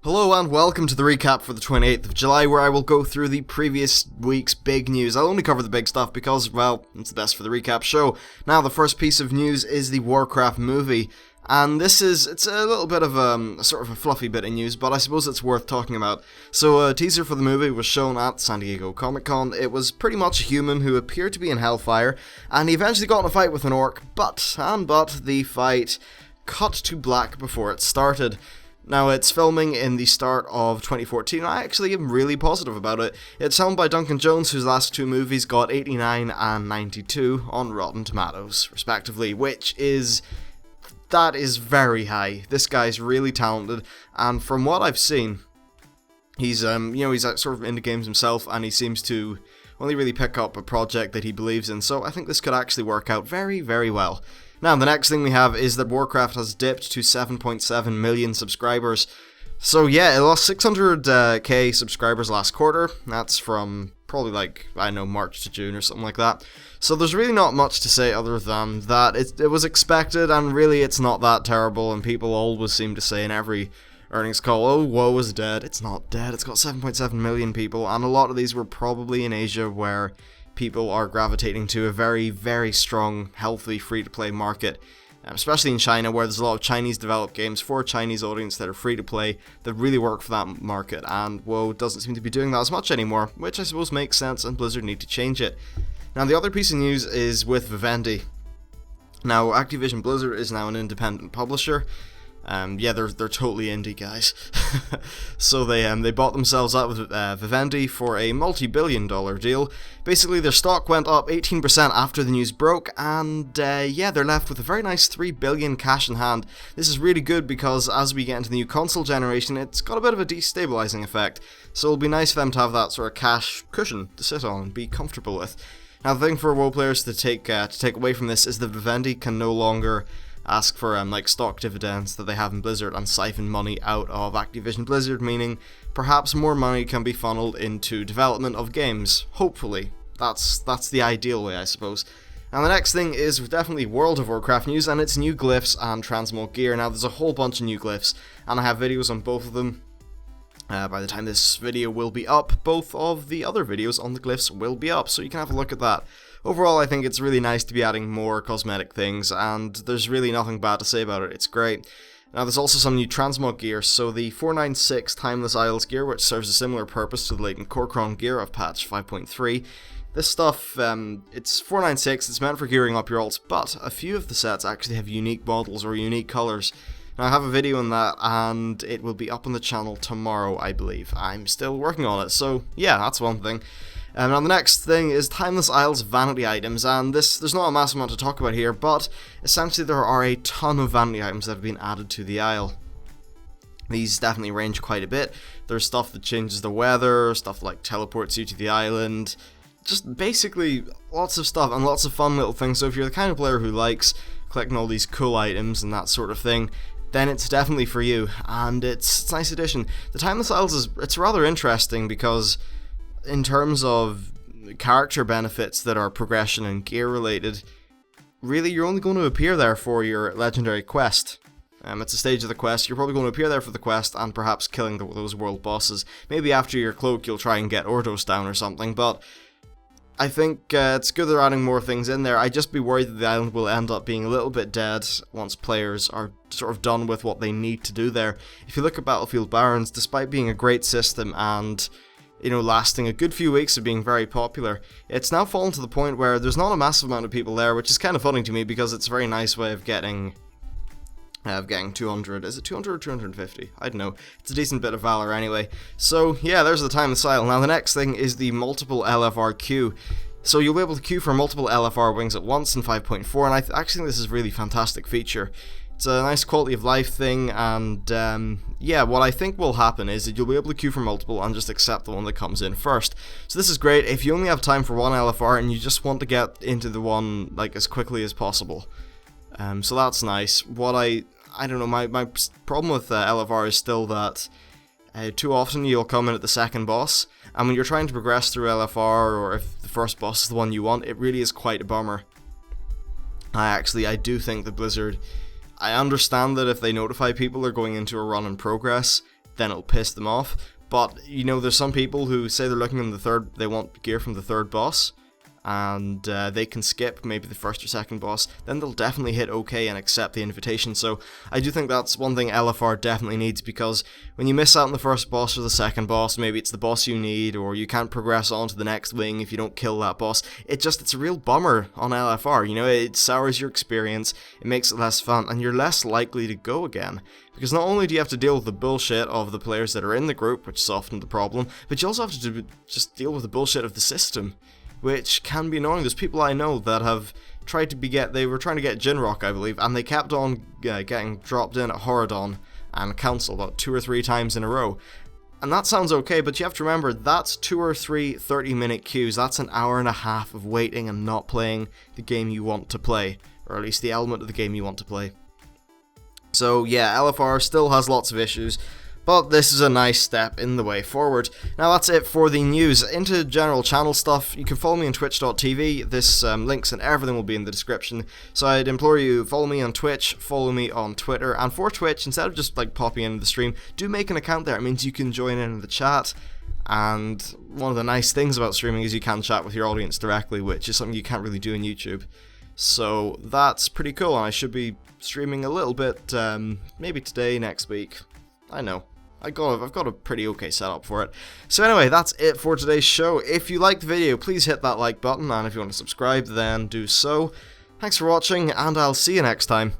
Hello and welcome to the recap for the 28th of July, where I will go through the previous week's big news. I'll only cover the big stuff because, well, it's the best for the recap show. Now, the first piece of news is the Warcraft movie, and it's a little bit of sort of a fluffy bit of news, but I suppose it's worth talking about. So, a teaser for the movie was shown at San Diego Comic-Con. It was pretty much a human who appeared to be in Hellfire, and he eventually got in a fight with an orc, but the fight cut to black before it started. Now, it's filming in the start of 2014, I actually am really positive about it. It's helmed by Duncan Jones, whose last two movies got 89 and 92 on Rotten Tomatoes, respectively, that is very high. This guy's really talented, and from what I've seen, he's sort of into games himself, and he seems to only really pick up a project that he believes in, so I think this could actually work out very, very well. Now, the next thing we have is that Warcraft has dipped to 7.7 million subscribers. So yeah, it lost 600k subscribers last quarter. That's from probably March to June or something like that. So there's really not much to say other than that it was expected, and really it's not that terrible, and people always seem to say in every earnings call, oh, WoW is dead. It's not dead. It's got 7.7 million people, and a lot of these were probably in Asia, where people are gravitating to a very, very strong, healthy, free-to-play market, especially in China, where there's a lot of Chinese-developed games for a Chinese audience that are free-to-play that really work for that market, and WoW doesn't seem to be doing that as much anymore, which I suppose makes sense, and Blizzard need to change it. Now, the other piece of news is with Vivendi. Now, Activision Blizzard is now an independent publisher. They're totally indie, guys. So they bought themselves out with Vivendi for a multi-billion-dollar deal. Basically, their stock went up 18% after the news broke, and they're left with a very nice $3 billion cash in hand. This is really good because as we get into the new console generation, it's got a bit of a destabilizing effect. So it'll be nice for them to have that sort of cash cushion to sit on and be comfortable with. Now, the thing for WoW players to take away from this is that Vivendi can no longer ask for stock dividends that they have in Blizzard and siphon money out of Activision Blizzard, meaning perhaps more money can be funneled into development of games. Hopefully. That's the ideal way, I suppose. And the next thing is definitely World of Warcraft news, and it's new Glyphs and Transmog gear. Now, there's a whole bunch of new Glyphs, and I have videos on both of them. By the time this video will be up, both of the other videos on the Glyphs will be up, so you can have a look at that. Overall, I think it's really nice to be adding more cosmetic things, and there's really nothing bad to say about it. It's great. Now, there's also some new Transmog gear. So the 496 Timeless Isles gear, which serves a similar purpose to the latent kor'kron gear of patch 5.3. This stuff, it's 496, it's meant for gearing up your alts, but a few of the sets actually have unique models or unique colors. Now, I have a video on that, and it will be up on the channel tomorrow, I believe. I'm still working on it, so yeah, that's one thing. Now, the next thing is Timeless Isles vanity items, and there's not a massive amount to talk about here, but essentially there are a ton of vanity items that have been added to the isle. These definitely range quite a bit. There's stuff that changes the weather, stuff like teleports you to the island, just basically lots of stuff and lots of fun little things. So if you're the kind of player who likes collecting all these cool items and that sort of thing, then it's definitely for you, and it's a nice addition. The Timeless Isles it's rather interesting because in terms of character benefits that are progression and gear related, really you're only going to appear there for your legendary quest. It's a stage of the quest, you're probably going to appear there for the quest and perhaps killing those world bosses. Maybe after your cloak you'll try and get Ordos down or something, but I think it's good they're adding more things in there. I'd just be worried that the island will end up being a little bit dead once players are sort of done with what they need to do there. If you look at Battlefield Barons, despite being a great system and lasting a good few weeks of being very popular, it's now fallen to the point where there's not a massive amount of people there, which is kind of funny to me because it's a very nice way of getting 200. Is it 200 or 250? I don't know. It's a decent bit of valor anyway. So yeah, there's the Timeless Isle. Now the next thing is the multiple LFR queue. So you'll be able to queue for multiple LFR wings at once in 5.4, and I actually think this is a really fantastic feature. It's a nice quality of life thing, and what I think will happen is that you'll be able to queue for multiple and just accept the one that comes in first. So this is great if you only have time for one LFR and you just want to get into the one as quickly as possible. So that's nice. I don't know, my problem with LFR is still that too often you'll come in at the second boss, and when you're trying to progress through LFR, or if the first boss is the one you want, it really is quite a bummer. I do think that Blizzard, I understand that if they notify people they're going into a run in progress, then it'll piss them off. But, you know, there's some people who say they're looking in they want gear from the third boss, and they can skip maybe the first or second boss, then they'll definitely hit OK and accept the invitation. So I do think that's one thing LFR definitely needs, because when you miss out on the first boss or the second boss, maybe it's the boss you need, or you can't progress on to the next wing if you don't kill that boss, it's a real bummer on LFR, you know, it sours your experience, it makes it less fun, and you're less likely to go again. Because not only do you have to deal with the bullshit of the players that are in the group, which is often the problem, but you also have to just deal with the bullshit of the system, which can be annoying. There's people I know that have tried to they were trying to get Jinrock, I believe, and they kept on getting dropped in at Horadon and cancelled about 2 or 3 times in a row. And that sounds okay, but you have to remember, that's 2 or 3 30-minute queues, that's an hour and a half of waiting and not playing the game you want to play, or at least the element of the game you want to play. So yeah, LFR still has lots of issues, but this is a nice step in the way forward. Now that's it for the news. Into general channel stuff, you can follow me on twitch.tv, this links and everything will be in the description, so I'd implore you, follow me on Twitch, follow me on Twitter, and for Twitch, instead of just like popping into the stream, do make an account there. It means you can join in the chat, and one of the nice things about streaming is you can chat with your audience directly, which is something you can't really do on YouTube. So that's pretty cool, and I should be streaming a little bit, maybe today, next week. I know. I've got a pretty okay setup for it. So anyway, that's it for today's show. If you liked the video, please hit that like button, and if you want to subscribe, then do so. Thanks for watching, and I'll see you next time.